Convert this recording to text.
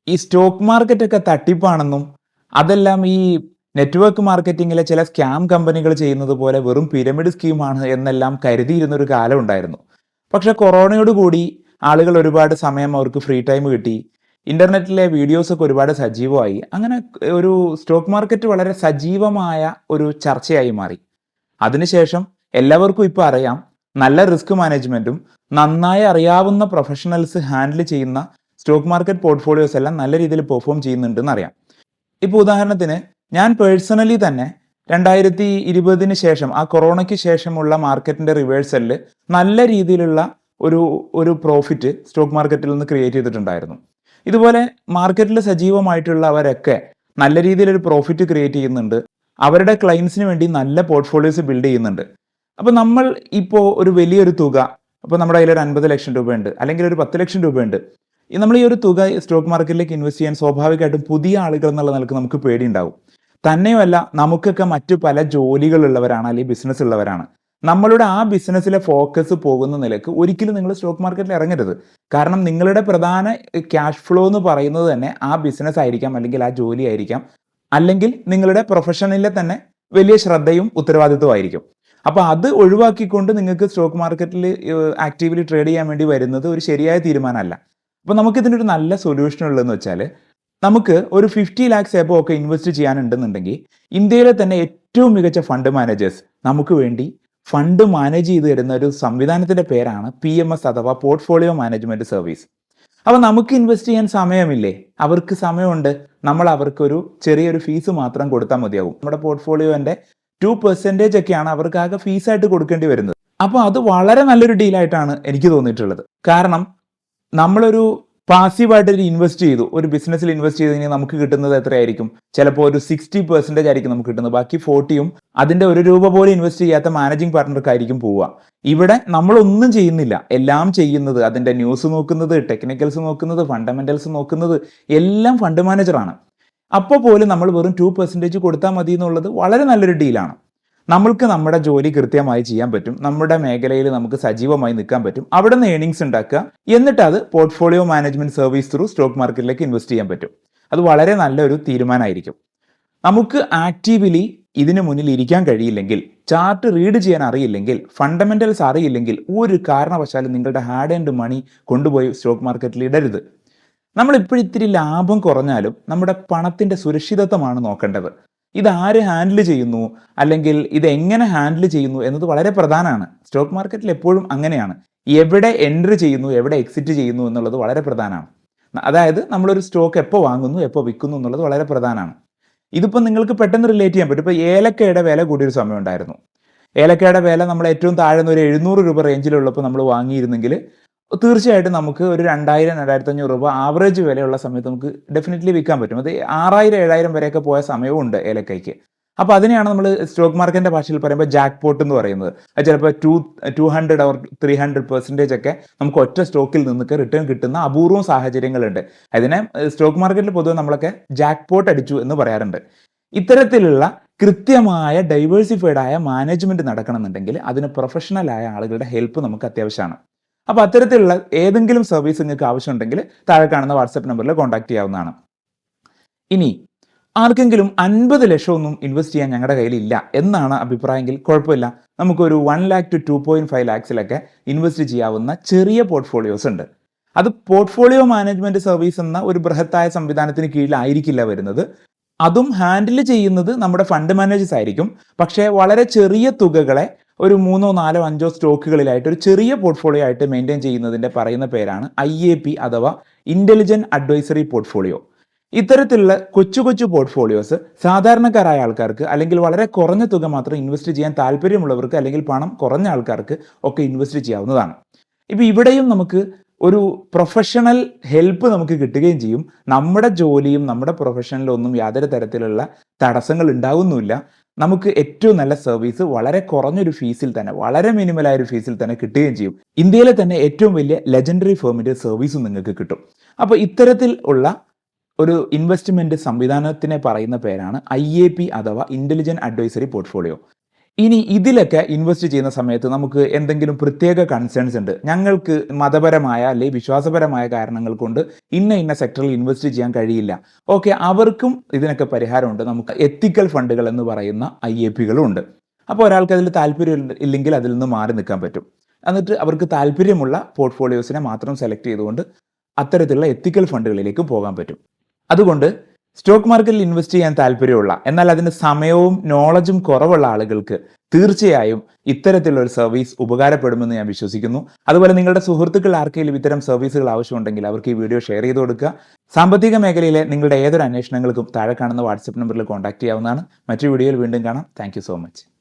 ഈ സ്റ്റോക്ക് മാർക്കറ്റൊക്കെ തട്ടിപ്പാണെന്നും അതെല്ലാം ഈ നെറ്റ്വർക്ക് മാർക്കറ്റിങ്ങിലെ ചില സ്കാം കമ്പനികൾ ചെയ്യുന്നത് പോലെ വെറും പിരമിഡ് സ്കീമാണ് എന്നെല്ലാം കരുതിയിരുന്നൊരു കാലം ഉണ്ടായിരുന്നു. പക്ഷെ കൊറോണയോട് കൂടി ആളുകൾ ഒരുപാട് സമയം അവർക്ക് ഫ്രീ ടൈം കിട്ടി. ഇന്റർനെറ്റിലെ വീഡിയോസൊക്കെ ഒരുപാട് സജീവമായി. അങ്ങനെ ഒരു സ്റ്റോക്ക് മാർക്കറ്റ് വളരെ സജീവമായ ഒരു ചർച്ചയായി മാറി. അതിനുശേഷം എല്ലാവർക്കും ഇപ്പോൾ അറിയാം, നല്ല റിസ്ക് മാനേജ്മെന്റും നന്നായി അറിയാവുന്ന പ്രൊഫഷണൽസ് ഹാൻഡിൽ ചെയ്യുന്ന സ്റ്റോക്ക് മാർക്കറ്റ് പോർട്ട്ഫോളിയോസ് എല്ലാം നല്ല രീതിയിൽ പെർഫോം ചെയ്യുന്നുണ്ടെന്ന് അറിയാം. ഇപ്പോൾ ഉദാഹരണത്തിന് ഞാൻ പേഴ്സണലി തന്നെ 2020 ശേഷം, ആ കൊറോണയ്ക്ക് ശേഷമുള്ള മാർക്കറ്റിന്റെ റിവേഴ്സലിൽ നല്ല രീതിയിലുള്ള ഒരു ഒരു പ്രോഫിറ്റ് സ്റ്റോക്ക് മാർക്കറ്റിൽ നിന്ന് ക്രിയേറ്റ് ചെയ്തിട്ടുണ്ടായിരുന്നു. ഇതുപോലെ മാർക്കറ്റിൽ സജീവമായിട്ടുള്ളവരൊക്കെ നല്ല രീതിയിലൊരു പ്രോഫിറ്റ് ക്രിയേറ്റ് ചെയ്യുന്നുണ്ട്. അവരുടെ ക്ലയൻസിന് വേണ്ടി നല്ല പോർട്ട്ഫോളിയോസ് ബിൽഡ് ചെയ്യുന്നുണ്ട്. അപ്പോൾ നമ്മൾ ഇപ്പോൾ ഒരു വലിയൊരു തുക, അപ്പോൾ നമ്മുടെ കയ്യിൽ ഒരു 50 ലക്ഷം രൂപയുണ്ട്, അല്ലെങ്കിൽ ഒരു 10 ലക്ഷം രൂപയുണ്ട്. നമ്മൾ ഈ ഒരു തുക സ്റ്റോക്ക് മാർക്കറ്റിലേക്ക് ഇൻവെസ്റ്റ് ചെയ്യാൻ സ്വാഭാവികമായിട്ടും പുതിയ ആളുകൾ എന്നുള്ള നിലക്ക് നമുക്ക് പേടിയുണ്ടാവും. തന്നെയുമല്ല, നമുക്കൊക്കെ മറ്റു പല ജോലികളുള്ളവരാണ്, അല്ലെങ്കിൽ ബിസിനസ് ഉള്ളവരാണ്. നമ്മളുടെ ആ ബിസിനസ്സിലെ ഫോക്കസ് പോകുന്ന നിലക്ക് ഒരിക്കലും നിങ്ങൾ സ്റ്റോക്ക് മാർക്കറ്റിൽ ഇറങ്ങരുത്. കാരണം നിങ്ങളുടെ പ്രധാന ക്യാഷ് ഫ്ലോ എന്ന് പറയുന്നത് തന്നെ ആ ബിസിനസ് ആയിരിക്കാം, അല്ലെങ്കിൽ ആ ജോലി ആയിരിക്കാം, അല്ലെങ്കിൽ നിങ്ങളുടെ പ്രൊഫഷനിലെ തന്നെ വലിയ ശ്രദ്ധയും ഉത്തരവാദിത്വം ആയിരിക്കും. അപ്പോൾ അത് ഒഴിവാക്കിക്കൊണ്ട് നിങ്ങൾക്ക് സ്റ്റോക്ക് മാർക്കറ്റിൽ ആക്റ്റീവ്ലി ട്രേഡ് ചെയ്യാൻ വേണ്ടി വരുന്നത് ഒരു ശരിയായ തീരുമാനമല്ല. അപ്പോൾ നമുക്കിതിനൊരു നല്ല സൊല്യൂഷൻ ഉള്ളതെന്ന് വെച്ചാൽ, നമുക്ക് ഒരു 50 ലാക്സ് എബോ ഒക്കെ ഇൻവെസ്റ്റ് ചെയ്യാനുണ്ടെന്നുണ്ടെങ്കിൽ ഇന്ത്യയിലെ തന്നെ ഏറ്റവും മികച്ച ഫണ്ട് മാനേജേഴ്സ് നമുക്ക് വേണ്ടി ഫണ്ട് മാനേജ് ചെയ്ത് തരുന്ന ഒരു സംവിധാനത്തിൻ്റെ പേരാണ് PMS അഥവാ പോർട്ട്ഫോളിയോ മാനേജ്മെൻറ്റ് സർവീസ്. അപ്പോൾ നമുക്ക് ഇൻവെസ്റ്റ് ചെയ്യാൻ സമയമില്ലേ? അവർക്ക് സമയമുണ്ട്. നമ്മൾ അവർക്കൊരു ചെറിയൊരു ഫീസ് മാത്രം കൊടുത്താൽ മതിയാകും. നമ്മുടെ പോർട്ട്ഫോളിയോൻ്റെ 2% ഒക്കെയാണ് അവർക്ക് ആകെ ഫീസായിട്ട് കൊടുക്കേണ്ടി വരുന്നത്. അപ്പോൾ അത് വളരെ നല്ലൊരു ഡീലായിട്ടാണ് എനിക്ക് തോന്നിയിട്ടുള്ളത്. കാരണം നമ്മളൊരു പാസീവായിട്ടൊരു ഇൻവെസ്റ്റ് ചെയ്തു, ഒരു ബിസിനസ്സിൽ ഇൻവെസ്റ്റ് ചെയ്ത് കഴിഞ്ഞാൽ നമുക്ക് കിട്ടുന്നത് എത്രയായിരിക്കും? ചിലപ്പോൾ ഒരു 60% ആയിരിക്കും നമുക്ക് കിട്ടുന്നത്. ബാക്കി 40യും അതിൻ്റെ ഒരു രൂപ പോലും ഇൻവെസ്റ്റ് ചെയ്യാത്ത മാനേജിങ് പാർട്ണർക്കായിരിക്കും പോവുക. ഇവിടെ നമ്മളൊന്നും ചെയ്യുന്നില്ല, എല്ലാം ചെയ്യുന്നത്, അതിൻ്റെ ന്യൂസ് നോക്കുന്നത്, ടെക്നിക്കൽസ് നോക്കുന്നത്, ഫണ്ടമെന്റൽസ് നോക്കുന്നത് എല്ലാം ഫണ്ട് മാനേജറാണ്. അപ്പോൾ പോലും നമ്മൾ വെറും 2% കൊടുത്താൽ മതി എന്നുള്ളത് വളരെ നല്ലൊരു ഡീലാണ്. നമ്മൾക്ക് നമ്മുടെ ജോലി കൃത്യമായി ചെയ്യാൻ പറ്റും, നമ്മുടെ മേഖലയിൽ നമുക്ക് സജീവമായി നിൽക്കാൻ പറ്റും, അവിടെ നിന്ന് ഏണിങ്സ് ഉണ്ടാക്കുക, എന്നിട്ട് അത് portfolio management service through stock മാർക്കറ്റിലേക്ക് ഇൻവെസ്റ്റ് ചെയ്യാൻ പറ്റും. അത് വളരെ നല്ലൊരു തീരുമാനമായിരിക്കും. നമുക്ക് ആക്റ്റീവ്ലി ഇതിന് മുന്നിൽ ഇരിക്കാൻ കഴിയില്ലെങ്കിൽ, ചാർട്ട് റീഡ് ചെയ്യാൻ അറിയില്ലെങ്കിൽ, ഫണ്ടമെന്റൽസ് അറിയില്ലെങ്കിൽ, ഒരു കാരണവശാലും നിങ്ങളുടെ ഹാർഡ് ആൻഡ് മണി കൊണ്ടുപോയി സ്റ്റോക്ക് മാർക്കറ്റിൽ ഇടരുത്. നമ്മളിപ്പോഴിത്തിരി ലാഭം കുറഞ്ഞാലും നമ്മുടെ പണത്തിൻ്റെ സുരക്ഷിതത്വമാണ് നോക്കേണ്ടത്. ഇതാര് ഹാൻഡിൽ ചെയ്യുന്നു, അല്ലെങ്കിൽ ഇതെങ്ങനെ ഹാൻഡിൽ ചെയ്യുന്നു എന്നത് വളരെ പ്രധാനമാണ്. സ്റ്റോക്ക് മാർക്കറ്റിൽ എപ്പോഴും അങ്ങനെയാണ്. എവിടെ എൻട്രി ചെയ്യുന്നു, എവിടെ എക്സിറ്റ് ചെയ്യുന്നു എന്നുള്ളത് വളരെ പ്രധാനമാണ്. അതായത് നമ്മളൊരു സ്റ്റോക്ക് എപ്പോൾ വാങ്ങുന്നു, എപ്പോൾ വിൽക്കുന്നു എന്നുള്ളത് വളരെ പ്രധാനമാണ്. ഇതിപ്പോൾ നിങ്ങൾക്ക് പെട്ടെന്ന് റിലേറ്റ് ചെയ്യാൻ പറ്റും. ഇപ്പോൾ ഏലക്കയുടെ വില കൂടിയൊരു സമയം ഉണ്ടായിരുന്നു. ഏലക്കയുടെ വില നമ്മൾ ഏറ്റവും താഴ്ന്ന ഒരു 700 രൂപ റേഞ്ചിലുള്ളപ്പോൾ നമ്മൾ വാങ്ങിയിരുന്നെങ്കിൽ തീർച്ചയായിട്ടും നമുക്ക് ഒരു 2000-2500 രൂപ ആവറേജ് വിലയുള്ള സമയത്ത് നമുക്ക് ഡെഫിനറ്റ്ലി വിൽക്കാൻ പറ്റും. അത് 6000-7000 വരെയൊക്കെ പോയ സമയവും ഉണ്ട് ഏലക്കയ്ക്ക്. അപ്പോൾ അതിനെയാണ് നമ്മൾ സ്റ്റോക്ക് മാർക്കറ്റിൻ്റെ ഭാഷയിൽ പറയുമ്പോൾ ജാക്ക് പോട്ട് എന്ന് പറയുന്നത്. അത് ചിലപ്പോൾ 200 or 300% ഒക്കെ നമുക്ക് ഒറ്റ സ്റ്റോക്കിൽ നിന്നൊക്കെ റിട്ടേൺ കിട്ടുന്ന അപൂർവം സാഹചര്യങ്ങളുണ്ട്. അതിനെ സ്റ്റോക്ക് മാർക്കറ്റിൽ പൊതുവെ നമ്മളൊക്കെ ജാക്ക് പോട്ട് അടിച്ചു എന്ന് പറയാറുണ്ട്. ഇത്തരത്തിലുള്ള കൃത്യമായ ഡൈവേഴ്സിഫൈഡ് ആയ മാനേജ്മെന്റ് നടക്കണമെന്നുണ്ടെങ്കിൽ അതിന് പ്രൊഫഷണലായ ആളുകളുടെ ഹെൽപ്പ് നമുക്ക് അത്യാവശ്യമാണ്. അപ്പോൾ അത്തരത്തിലുള്ള ഏതെങ്കിലും സർവീസ് നിങ്ങൾക്ക് ആവശ്യമുണ്ടെങ്കിൽ താഴെ കാണുന്ന വാട്സപ്പ് നമ്പറിൽ കോൺടാക്ട് ചെയ്യാവുന്നതാണ്. ഇനി ആർക്കെങ്കിലും 50 ലക്ഷമൊന്നും ഇൻവെസ്റ്റ് ചെയ്യാൻ ഞങ്ങളുടെ കയ്യിലില്ല എന്നാണ് അഭിപ്രായമെങ്കിൽ കുഴപ്പമില്ല. നമുക്കൊരു 1 lakh to 2.5 lakhസിലൊക്കെ ഇൻവെസ്റ്റ് ചെയ്യാവുന്ന ചെറിയ പോർട്ട്ഫോളിയോസ് ഉണ്ട്. അത് പോർട്ട്ഫോളിയോ മാനേജ്മെന്റ് സർവീസ് എന്ന ഒരു ബൃഹത്തായ സംവിധാനത്തിന് കീഴിലായിരിക്കില്ല വരുന്നത്. അതും ഹാൻഡിൽ ചെയ്യുന്നത് നമ്മുടെ ഫണ്ട് മാനേജേഴ്സ് ആയിരിക്കും. പക്ഷേ വളരെ ചെറിയ തുകകളെ ഒരു 3, 4, 5 സ്റ്റോക്കുകളിലായിട്ട് ഒരു ചെറിയ പോർട്ട്ഫോളിയോ ആയിട്ട് മെയിൻറ്റെയിൻ ചെയ്യുന്നതിൻ്റെ പറയുന്ന പേരാണ് IAP അഥവാ ഇൻ്റലിജൻറ്റ് അഡ്വൈസറി പോർട്ട്ഫോളിയോ. ഇത്തരത്തിലുള്ള കൊച്ചു കൊച്ചു പോർട്ട്ഫോളിയോസ് സാധാരണക്കാരായ ആൾക്കാർക്ക്, അല്ലെങ്കിൽ വളരെ കുറഞ്ഞ തുക മാത്രം ഇൻവെസ്റ്റ് ചെയ്യാൻ താല്പര്യമുള്ളവർക്ക്, അല്ലെങ്കിൽ പണം കുറഞ്ഞ ആൾക്കാർക്ക് ഒക്കെ ഇൻവെസ്റ്റ് ചെയ്യാവുന്നതാണ്. ഇപ്പോൾ ഇവിടെയും നമുക്ക് ഒരു പ്രൊഫഷണൽ ഹെൽപ്പ് നമുക്ക് കിട്ടുകയും ചെയ്യും. നമ്മുടെ ജോലിയും നമ്മുടെ പ്രൊഫഷനിലും ഒന്നും യാതൊരു തരത്തിലുള്ള തടസ്സങ്ങൾ ഉണ്ടാകുന്നുമില്ല. നമുക്ക് ഏറ്റവും നല്ല സർവീസ് വളരെ കുറഞ്ഞൊരു ഫീസിൽ തന്നെ, വളരെ മിനിമലായ ഒരു ഫീസിൽ തന്നെ കിട്ടുകയും ചെയ്യും. ഇന്ത്യയിലെ തന്നെ ഏറ്റവും വലിയ ലെജൻഡറി ഫേമിൻ്റെ സർവീസും നിങ്ങൾക്ക് കിട്ടും. അപ്പോൾ ഇത്തരത്തിൽ ഉള്ള ഒരു ഇൻവെസ്റ്റ്മെൻറ്റ് സംവിധാനത്തിനെ പറയുന്ന പേരാണ് IAP അഥവാ ഇൻ്റലിജൻറ്റ് അഡ്വൈസറി പോർട്ട്ഫോളിയോ. ഇനി ഇതിലൊക്കെ ഇൻവെസ്റ്റ് ചെയ്യുന്ന സമയത്ത് നമുക്ക് എന്തെങ്കിലും പ്രത്യേക കൺസേൺസ് ഉണ്ട്. ഞങ്ങൾക്ക് മതപരമായ അല്ലെങ്കിൽ വിശ്വാസപരമായ കാരണങ്ങൾ കൊണ്ട് ഇന്ന സെക്ടറിൽ ഇൻവെസ്റ്റ് ചെയ്യാൻ കഴിയില്ല. ഓക്കെ, അവർക്കും ഇതിനൊക്കെ പരിഹാരമുണ്ട്. നമുക്ക് എത്തിക്കൽ ഫണ്ടുകൾ എന്ന് പറയുന്ന IAPകളും ഉണ്ട്. അപ്പോൾ ഒരാൾക്ക് അതിൽ താല്പര്യം ഇല്ലെങ്കിൽ അതിൽ നിന്ന് മാറി നിൽക്കാൻ പറ്റും. എന്നിട്ട് അവർക്ക് താല്പര്യമുള്ള പോർട്ട്ഫോളിയോസിനെ മാത്രം സെലക്ട് ചെയ്തുകൊണ്ട് അത്തരത്തിലുള്ള എത്തിക്കൽ ഫണ്ടുകളിലേക്ക് പോകാൻ പറ്റും. അതുകൊണ്ട് സ്റ്റോക്ക് മാർക്കറ്റിൽ ഇൻവെസ്റ്റ് ചെയ്യാൻ താല്പര്യമുള്ള എന്നാൽ അതിന് സമയവും നോളജും കുറവുള്ള ആളുകൾക്ക് തീർച്ചയായും ഇത്തരത്തിലുള്ള ഒരു സർവീസ് ഉപകാരപ്പെടുമെന്ന് ഞാൻ വിശ്വസിക്കുന്നു. അതുപോലെ നിങ്ങളുടെ സുഹൃത്തുക്കൾ ആർക്കെങ്കിലും ഇത്തരം സർവീസുകൾ ആവശ്യമുണ്ടെങ്കിൽ അവർക്ക് ഈ വീഡിയോ ഷെയർ ചെയ്ത് കൊടുക്കുക. സാമ്പത്തിക മേഖലയിലെ നിങ്ങളുടെ ഏതൊരു അന്വേഷണങ്ങൾക്കും താഴെ കാണുന്ന വാട്സപ്പ് നമ്പറിൽ കോൺടാക്ട് ചെയ്യാവുന്നതാണ്. മറ്റൊരു വീഡിയോയിൽ വീണ്ടും കാണാം. Thank you so much.